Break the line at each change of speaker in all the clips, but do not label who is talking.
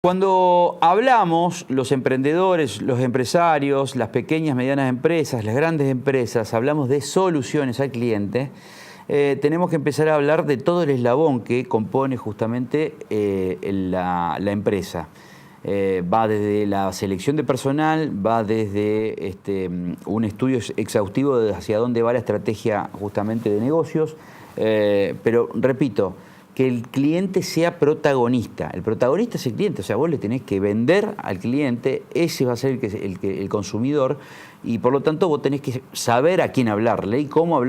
Cuando hablamos, los emprendedores, los empresarios, las pequeñas, medianas empresas, las grandes empresas, hablamos de soluciones al cliente, tenemos que empezar a hablar de todo el eslabón que compone justamente la empresa. Va desde la selección de personal, va desde un estudio exhaustivo de hacia dónde va la estrategia justamente de negocios, pero repito, que el cliente sea protagonista. El protagonista es el cliente, o sea, vos le tenés que vender al cliente, ese va a ser el consumidor, y por lo tanto vos tenés que saber a quién hablarle y cómo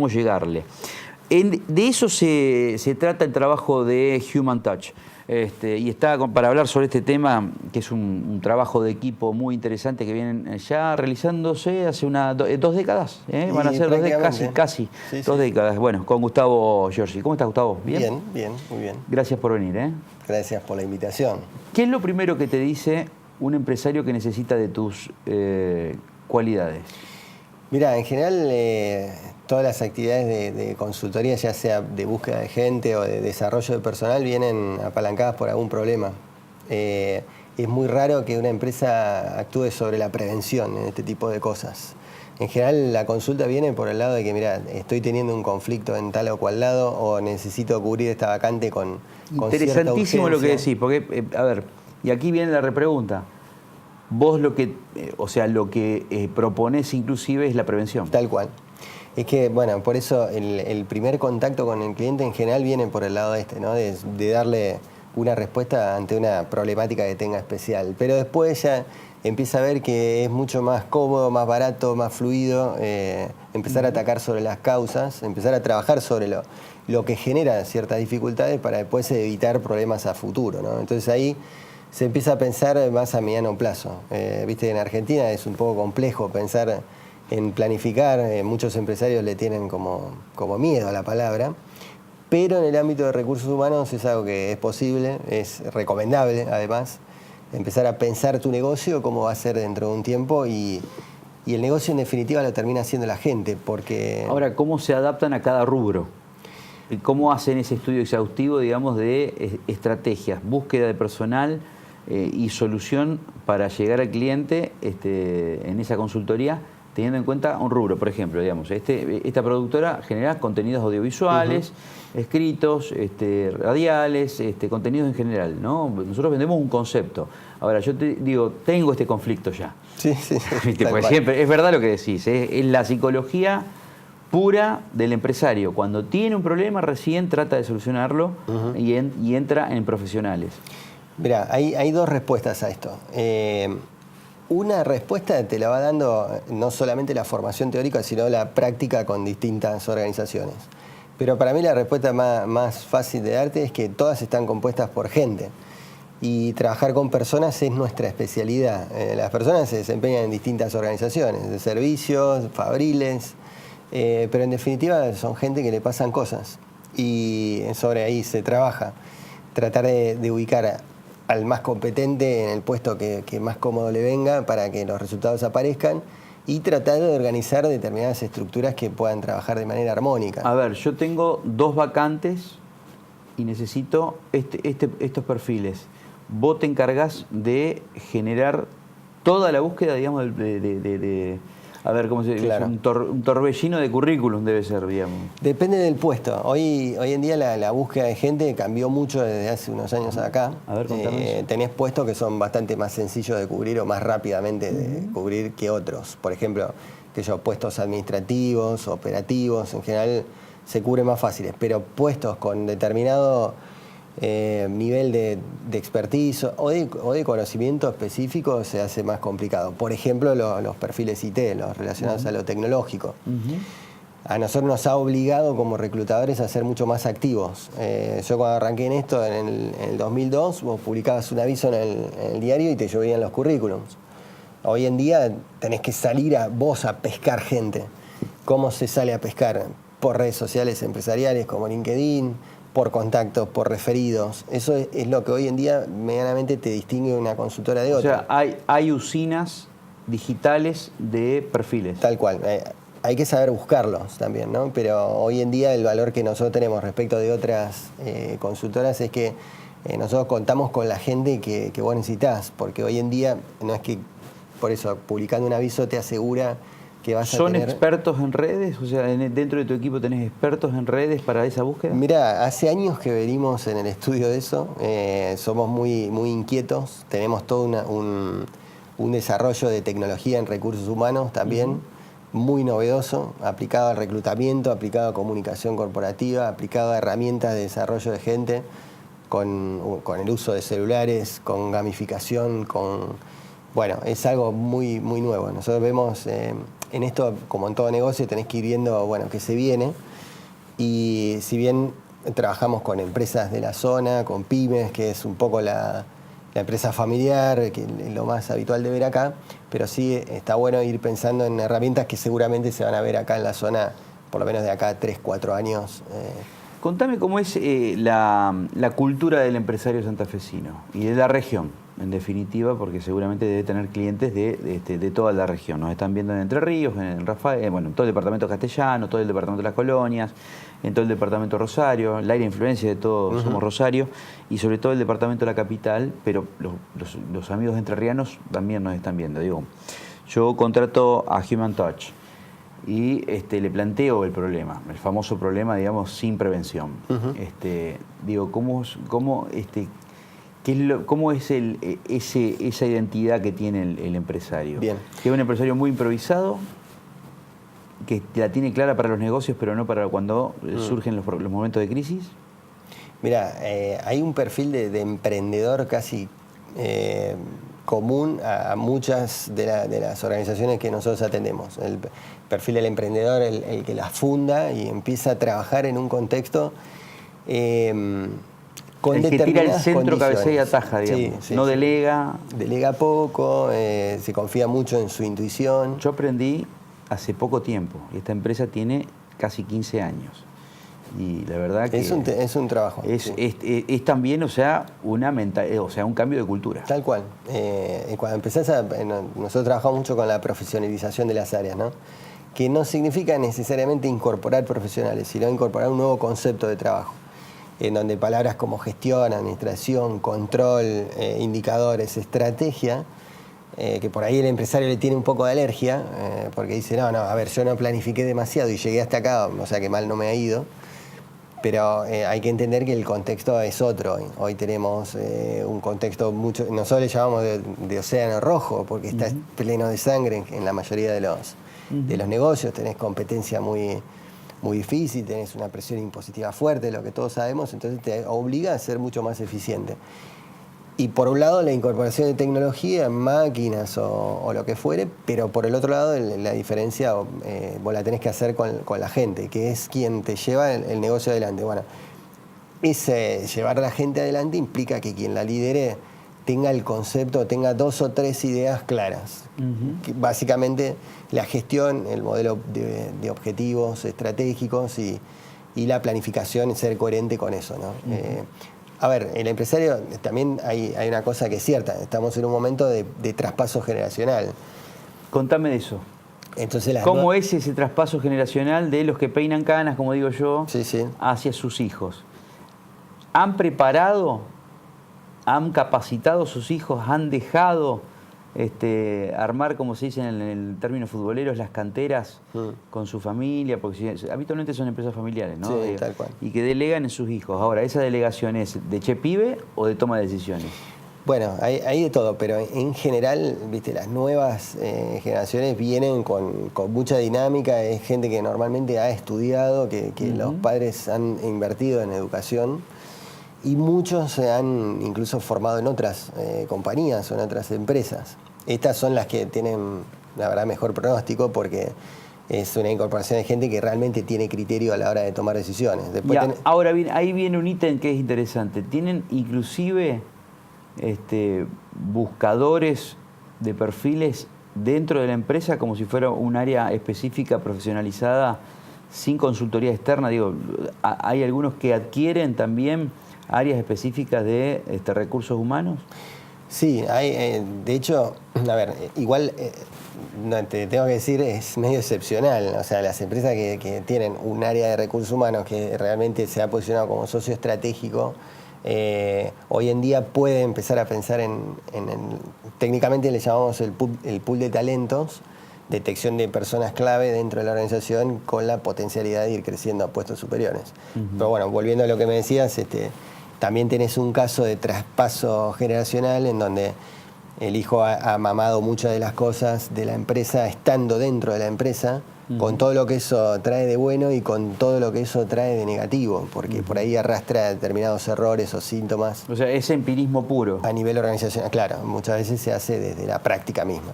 llegarle. De eso se trata el trabajo de Human Touch. Y está para hablar sobre este tema, que es un trabajo de equipo muy interesante que vienen ya realizándose hace 2 décadas. Van a ser 2 décadas, casi
sí,
2 décadas. Bueno, con Gustavo Giorgi. ¿Cómo estás, Gustavo?
¿Bien? Bien, muy bien.
Gracias por venir.
Gracias por la invitación.
¿Qué es lo primero que te dice un empresario que necesita de tus cualidades?
Mira, en general todas las actividades de consultoría, ya sea de búsqueda de gente o de desarrollo de personal, vienen apalancadas por algún problema. Es muy raro que una empresa actúe sobre la prevención en este tipo de cosas. En general la consulta viene por el lado de que, mira, estoy teniendo un conflicto en tal o cual lado o necesito cubrir esta vacante con cierta urgencia.
Interesantísimo lo que decís, porque, a ver, y aquí viene la repregunta. Vos lo que proponés inclusive es la prevención.
Tal cual. Es que, bueno, por eso el primer contacto con el cliente en general viene por el lado ¿no? De darle una respuesta ante una problemática que tenga especial. Pero después ya empieza a ver que es mucho más cómodo, más barato, más fluido, empezar a atacar sobre las causas, empezar a trabajar sobre lo que genera ciertas dificultades para después evitar problemas a futuro, ¿no? Entonces ahí se empieza a pensar más a mediano plazo. Viste, en Argentina es un poco complejo pensar en planificar, muchos empresarios le tienen como miedo a la palabra, pero en el ámbito de recursos humanos es algo que es posible, es recomendable además, empezar a pensar tu negocio, cómo va a ser dentro de un tiempo y el negocio en definitiva lo termina haciendo la gente, porque...
Ahora, ¿cómo se adaptan a cada rubro? ¿Cómo hacen ese estudio exhaustivo, digamos, de estrategias, búsqueda de personal y solución para llegar al cliente en esa consultoría, teniendo en cuenta un rubro? Por ejemplo, digamos, esta productora genera contenidos audiovisuales, escritos, radiales, contenidos en general, ¿no? Nosotros vendemos un concepto. Ahora, yo te digo, tengo este conflicto ya.
Sí.
Pues siempre, es verdad lo que decís, es la psicología pura del empresario. Cuando tiene un problema, recién trata de solucionarlo y entra en profesionales.
Mirá, hay 2 respuestas a esto. Una respuesta te la va dando no solamente la formación teórica, sino la práctica con distintas organizaciones. Pero para mí la respuesta más fácil de darte es que todas están compuestas por gente. Y trabajar con personas es nuestra especialidad. Las personas se desempeñan en distintas organizaciones, de servicios, fabriles, pero en definitiva son gente que le pasan cosas. Y sobre ahí se trabaja. Tratar de ubicar al más competente en el puesto que más cómodo le venga para que los resultados aparezcan y tratar de organizar determinadas estructuras que puedan trabajar de manera armónica.
A ver, yo tengo 2 vacantes y necesito estos perfiles. Vos te encargás de generar toda la búsqueda, digamos, a ver, ¿cómo se dice?
Claro.
Un torbellino de currículum debe ser, digamos.
Depende del puesto. Hoy en día la búsqueda de gente cambió mucho desde hace unos años acá.
A ver, contame.
Tenés puestos que son bastante más sencillos de cubrir o más rápidamente de cubrir que otros. Por ejemplo, puestos administrativos, operativos, en general se cubren más fáciles. Pero puestos con determinado nivel de expertise o de conocimiento específico se hace más complicado. Por ejemplo, los perfiles IT, los relacionados a lo tecnológico. A nosotros nos ha obligado como reclutadores a ser mucho más activos. Yo cuando arranqué en esto, en el 2002, vos publicabas un aviso en el diario y te llovían los currículums. Hoy en día tenés que salir vos a pescar gente. ¿Cómo se sale a pescar? Por redes sociales empresariales como LinkedIn, por contactos, por referidos. Eso es lo que hoy en día medianamente te distingue una consultora de otra.
O sea, hay usinas digitales de perfiles.
Tal cual. Hay que saber buscarlos también, ¿no? Pero hoy en día el valor que nosotros tenemos respecto de otras consultoras es que nosotros contamos con la gente que vos necesitás, porque hoy en día no es que por eso publicando un aviso te asegura que vas a
¿Son
tener...
expertos en redes? O sea, dentro de tu equipo tenés expertos en redes para esa búsqueda.
Mira, hace años que venimos en el estudio de eso, somos muy inquietos, tenemos todo un desarrollo de tecnología en recursos humanos también, muy novedoso, aplicado al reclutamiento, aplicado a comunicación corporativa, aplicado a herramientas de desarrollo de gente, con el uso de celulares, con gamificación, bueno, es algo muy nuevo. Nosotros vemos en esto, como en todo negocio, tenés que ir viendo, bueno, qué se viene. Y si bien trabajamos con empresas de la zona, con pymes, que es un poco la empresa familiar, que es lo más habitual de ver acá, pero sí está bueno ir pensando en herramientas que seguramente se van a ver acá en la zona, por lo menos de acá a 3, 4 años.
Contame cómo es la cultura del empresario santafesino y de la región, en definitiva, porque seguramente debe tener clientes de toda la región. Nos están viendo en Entre Ríos, en Rafael, bueno, en todo el departamento castellano, todo el departamento de las colonias, en todo el departamento Rosario, el área de influencia de todos somos Rosario, y sobre todo el departamento de la capital, pero los amigos entrerrianos también nos están viendo. Digo, yo contrato a Human Touch y le planteo el problema, el famoso problema, digamos, sin prevención. Digo, ¿cómo es esa identidad que tiene el empresario?
Bien.
Que es un empresario muy improvisado, que la tiene clara para los negocios, pero no para cuando surgen los momentos de crisis.
Mira, hay un perfil de emprendedor casi común a muchas de las organizaciones que nosotros atendemos. El perfil del emprendedor, el que las funda y empieza a trabajar en un contexto con
el que tira el centro, cabecea y ataja, digamos.
Sí,
no
sí.
delega.
Delega poco, se confía mucho en su intuición.
Yo aprendí hace poco tiempo, y esta empresa tiene casi 15 años. Y la verdad que
es un trabajo.
Es también, o sea, un cambio de cultura.
Tal cual. Cuando empezás nosotros trabajamos mucho con la profesionalización de las áreas, ¿no? Que no significa necesariamente incorporar profesionales, sino incorporar un nuevo concepto de trabajo, en donde palabras como gestión, administración, control, indicadores, estrategia, que por ahí el empresario le tiene un poco de alergia, porque dice, no, a ver, yo no planifiqué demasiado y llegué hasta acá, o sea que mal no me ha ido. Pero hay que entender que el contexto es otro. Hoy tenemos un contexto nosotros le llamamos de océano rojo, porque está pleno de sangre en la mayoría de los negocios. Tenés competencia muy difícil, tenés una presión impositiva fuerte, lo que todos sabemos, entonces te obliga a ser mucho más eficiente. Y por un lado la incorporación de tecnología, máquinas o lo que fuere, pero por el otro lado la diferencia vos la tenés que hacer con la gente, que es quien te lleva el negocio adelante. Bueno, llevar a la gente adelante implica que quien la lidere tenga el concepto, tenga 2 o 3 ideas claras. Que básicamente la gestión, el modelo de objetivos estratégicos y la planificación, ser coherente con eso, ¿no? A ver, el empresario, también hay una cosa que es cierta, estamos en un momento de traspaso generacional.
Contame de eso.
Entonces,
¿Cómo es ese traspaso generacional de los que peinan canas, como digo yo, hacia sus hijos? ¿Han preparado, han capacitado a sus hijos, han dejado armar, como se dice en el término futbolero, las canteras con su familia? Porque habitualmente son empresas familiares, ¿no?
Sí, tal cual.
Y que delegan en sus hijos. Ahora, ¿esa delegación es de che pibe o de toma de decisiones?
Bueno, hay de todo, pero en general, viste, las nuevas generaciones vienen con mucha dinámica, es gente que normalmente ha estudiado, que los padres han invertido en educación y muchos se han incluso formado en otras compañías o en otras empresas. Estas son las que tienen, la verdad, mejor pronóstico porque es una incorporación de gente que realmente tiene criterio a la hora de tomar decisiones.
Ahora bien, ahí viene un ítem que es interesante. Tienen inclusive buscadores de perfiles dentro de la empresa como si fuera un área específica profesionalizada sin consultoría externa. Digo, hay algunos que adquieren también áreas específicas de recursos humanos.
Sí, hay, de hecho, a ver, igual te tengo que decir, es medio excepcional. O sea, las empresas que tienen un área de recursos humanos que realmente se ha posicionado como socio estratégico hoy en día puede empezar a pensar técnicamente le llamamos el pool de talentos, detección de personas clave dentro de la organización con la potencialidad de ir creciendo a puestos superiores. Pero bueno, volviendo a lo que me decías, también tenés un caso de traspaso generacional en donde el hijo ha mamado muchas de las cosas de la empresa estando dentro de la empresa, con todo lo que eso trae de bueno y con todo lo que eso trae de negativo, porque por ahí arrastra determinados errores o síntomas.
O sea, es empirismo puro.
A nivel organizacional, claro, muchas veces se hace desde la práctica misma.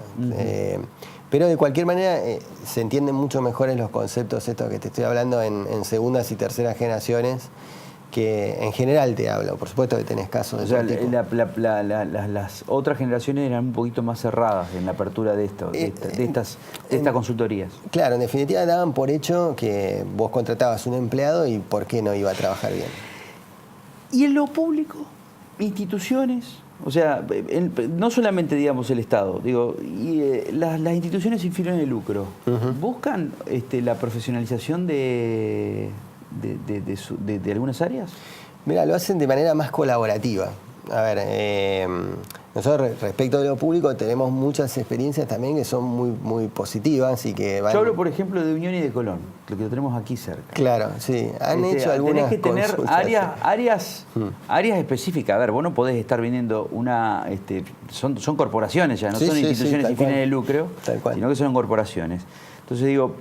Pero de cualquier manera se entienden mucho mejores los conceptos estos que te estoy hablando en segundas y terceras generaciones, que en general te hablo. Por supuesto que tenés casos de
o sea,
todo tipo.
las otras generaciones eran un poquito más cerradas en la apertura de estas consultorías.
Claro, en definitiva daban por hecho que vos contratabas un empleado y por qué no iba a trabajar bien.
¿Y en lo público? ¿Instituciones? O sea, no solamente, digamos, el Estado, digo, las instituciones sin fines de lucro, ¿buscan la profesionalización de algunas áreas?
Mira, lo hacen de manera más colaborativa. A ver, nosotros respecto de lo público tenemos muchas experiencias también que son muy, muy positivas y que van...
Yo hablo, por ejemplo, de Unión y de Colón, lo que lo tenemos aquí cerca.
Claro, sí. Han hecho algunas
tenés que tener áreas específicas. A ver, vos no podés estar vendiendo son corporaciones ya, no son instituciones sin fines de lucro, sino que son corporaciones. Entonces digo,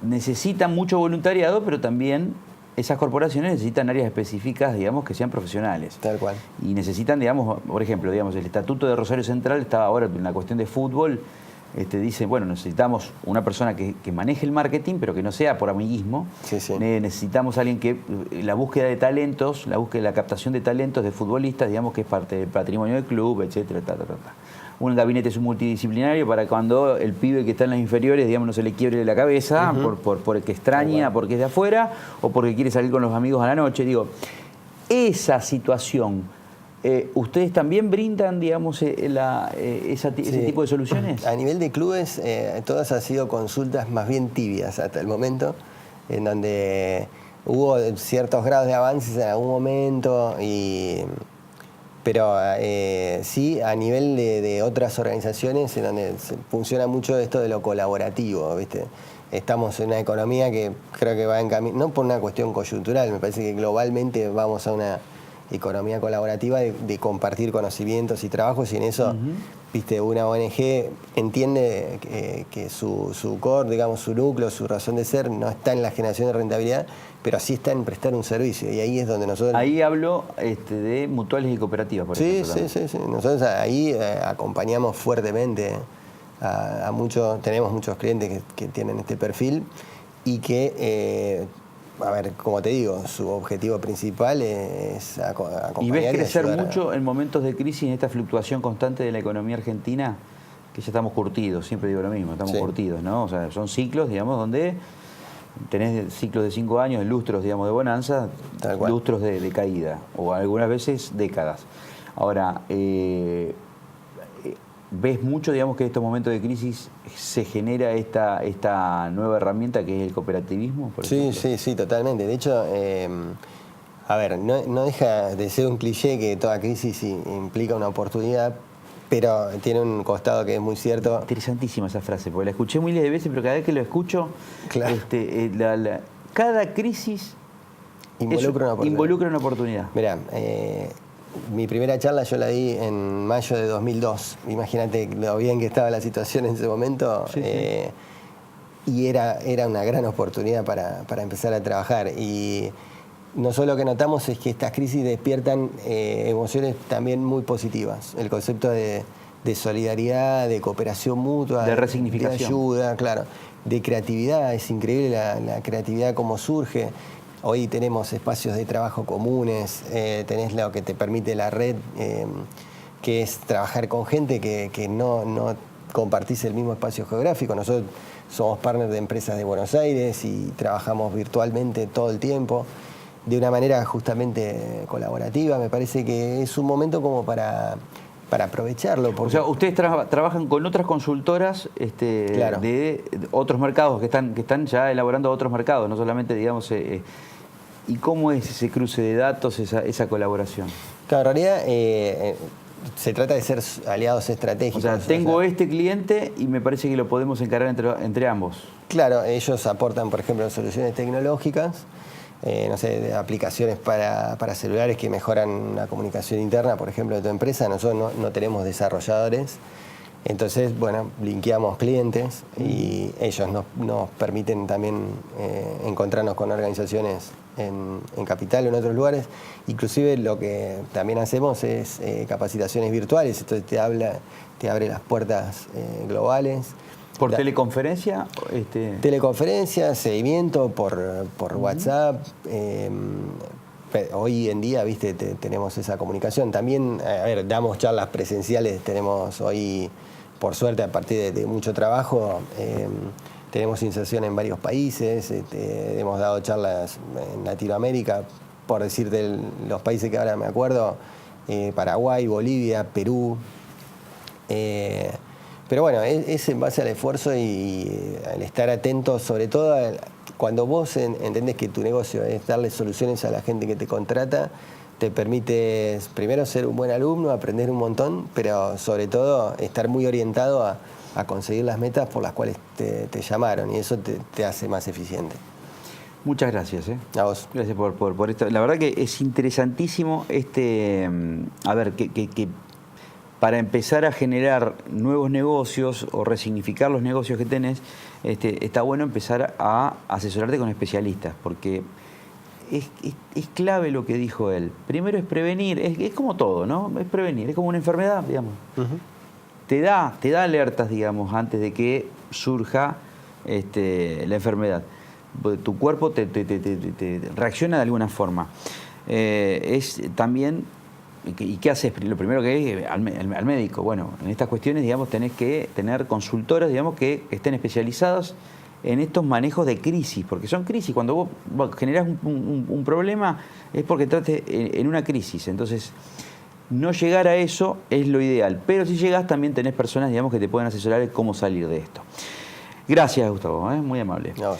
necesitan mucho voluntariado, pero también esas corporaciones necesitan áreas específicas, digamos, que sean profesionales.
Tal cual.
Y necesitan, digamos, por ejemplo, digamos, el Estatuto de Rosario Central estaba ahora en la cuestión de fútbol, dice, bueno, necesitamos una persona que maneje el marketing, pero que no sea por amiguismo. Necesitamos a alguien que la búsqueda de talentos, la captación de talentos de futbolistas, digamos, que es parte del patrimonio del club, etcétera, Un gabinete multidisciplinario para cuando el pibe que está en las inferiores, digamos, no se le quiebre la cabeza porque extraña, porque es de afuera, o porque quiere salir con los amigos a la noche. Digo, esa situación, ¿ustedes también brindan, digamos, ese tipo de soluciones?
A nivel de clubes, todas han sido consultas más bien tibias hasta el momento, en donde hubo ciertos grados de avances en algún momento pero sí a nivel de otras organizaciones en donde funciona mucho esto de lo colaborativo, ¿viste? Estamos en una economía que creo que va en camino, no por una cuestión coyuntural, me parece que globalmente vamos a una economía colaborativa de compartir conocimientos y trabajos, y en eso, ¿viste? Una ONG entiende que su core, digamos, su núcleo, su razón de ser no está en la generación de rentabilidad, pero sí está en prestar un servicio, y ahí es donde nosotros...
Ahí hablo de mutuales y cooperativas, por ejemplo.
Sí. Nosotros ahí acompañamos fuertemente a muchos, tenemos muchos clientes que tienen este perfil y que, a ver, como te digo, su objetivo principal es acompañar
y ves crecer
ayudar
mucho en momentos de crisis, en esta fluctuación constante de la economía argentina, que ya estamos curtidos, siempre digo lo mismo, estamos curtidos, ¿no? O sea, son ciclos, digamos, donde tenés ciclos de 5 años, lustros, digamos, de bonanza, lustros de caída, o algunas veces décadas. Ahora, ¿ves mucho, digamos, que en estos momentos de crisis se genera esta nueva herramienta que es el cooperativismo?
Sí, totalmente. De hecho, a ver, no deja de ser un cliché que toda crisis implica una oportunidad, pero tiene un costado que es muy cierto.
Interesantísima esa frase, porque la escuché miles de veces, pero cada vez que lo escucho, cada crisis involucra una oportunidad.
Mirá, mi primera charla yo la di en mayo de 2002. Imagínate lo bien que estaba la situación en ese momento. Y era una gran oportunidad para empezar a trabajar. Y nosotros lo que notamos es que estas crisis despiertan emociones también muy positivas. El concepto de solidaridad, de cooperación mutua,
de resignificación,
de ayuda, claro, de creatividad. Es increíble la creatividad como surge. Hoy tenemos espacios de trabajo comunes, tenés lo que te permite la red, que es trabajar con gente que no compartís el mismo espacio geográfico. Nosotros somos partners de empresas de Buenos Aires y trabajamos virtualmente todo el tiempo, de una manera justamente colaborativa. Me parece que es un momento como para aprovecharlo.
O sea, ustedes trabajan con otras consultoras de otros mercados que están ya elaborando otros mercados, no solamente, digamos, ¿Y cómo es ese cruce de datos, esa colaboración?
Claro, en realidad se trata de ser aliados estratégicos.
O sea, tengo este cliente y me parece que lo podemos encargar entre ambos.
Claro, ellos aportan, por ejemplo, soluciones tecnológicas, no sé, de aplicaciones para celulares que mejoran la comunicación interna, por ejemplo, de tu empresa. Nosotros no tenemos desarrolladores. Entonces, bueno, linkeamos clientes y ellos nos permiten también encontrarnos con organizaciones en Capital o en otros lugares. Inclusive lo que también hacemos es capacitaciones virtuales, entonces te abre las puertas globales.
¿Por teleconferencia?
Teleconferencia, seguimiento por WhatsApp. Hoy en día, viste, tenemos esa comunicación. También, a ver, damos charlas presenciales, tenemos hoy, por suerte, a partir de mucho trabajo, tenemos inserción en varios países, hemos dado charlas en Latinoamérica, por decirte los países que ahora me acuerdo, Paraguay, Bolivia, Perú. Pero bueno, es en base al esfuerzo y al estar atento, sobre todo cuando vos entendés que tu negocio es darle soluciones a la gente que te contrata, te permite primero ser un buen alumno, aprender un montón, pero sobre todo estar muy orientado a conseguir las metas por las cuales te llamaron, y eso te hace más eficiente.
Muchas gracias.
A vos.
Gracias por esto. La verdad que es interesantísimo a ver, que para empezar a generar nuevos negocios o resignificar los negocios que tenés, está bueno empezar a asesorarte con especialistas, porque es clave lo que dijo él. Primero es prevenir, es como todo, ¿no? Es prevenir, es como una enfermedad, digamos. Uh-huh. Te da alertas, digamos, antes de que surja la enfermedad. Tu cuerpo te reacciona de alguna forma. Es también... ¿Y qué haces? Lo primero que es al médico. Bueno, en estas cuestiones, digamos, tenés que tener consultoras, digamos, que estén especializadas en estos manejos de crisis, porque son crisis. Cuando vos generás un problema es porque trates en una crisis. Entonces, no llegar a eso es lo ideal. Pero si llegás, también tenés personas, digamos, que te pueden asesorar en cómo salir de esto. Gracias, Gustavo, muy amable.
No.